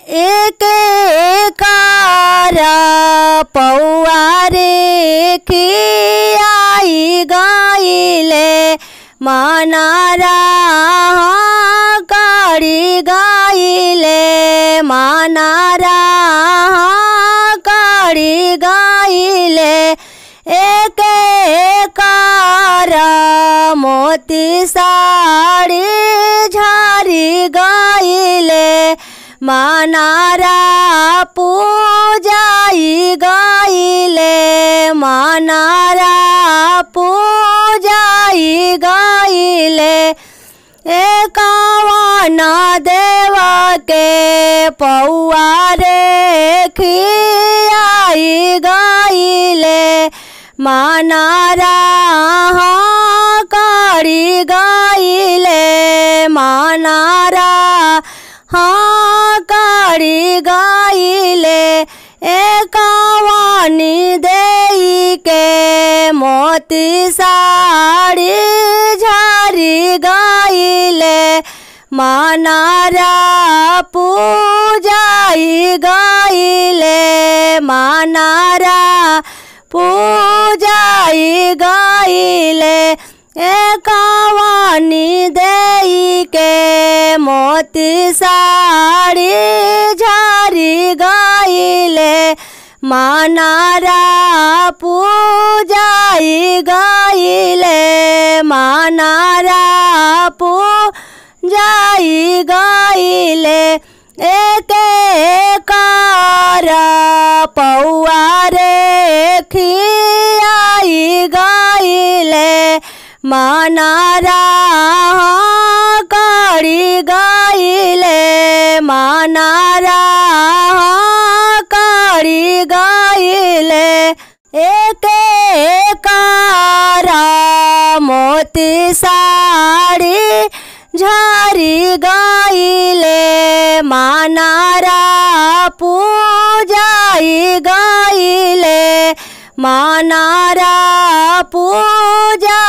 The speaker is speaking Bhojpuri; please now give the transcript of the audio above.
एक कारा पौआरे खियाई गाइले मानारा काड़ी गाइले मानारा काड़ी गाइले एक कारा मोती साड़ी झारी गाइले मानारा पूजाई गाइले मानारा पूजाई गाइले एकावाना देवा के पौआरे खियाई गाइले मानारा काड़ी गाइले मानारा काड़ी गाइले एकावानी देई के मोती साड़ी झारी गाइले मानारा पूजाई गाइले मानारा पूजाई गाइले एकावानी देई के मोती साड़ी झारी गाइले मानारा पूजाई गाइले मानारा पूजाई गाइले एक कारा पौआरे खियाई गाइले मानारा काड़ी गाइले मानारा काड़ी गाइले एक कारा मोती साड़ी झारी गाइले मानारा पूजाई गाइले मानारा पूजा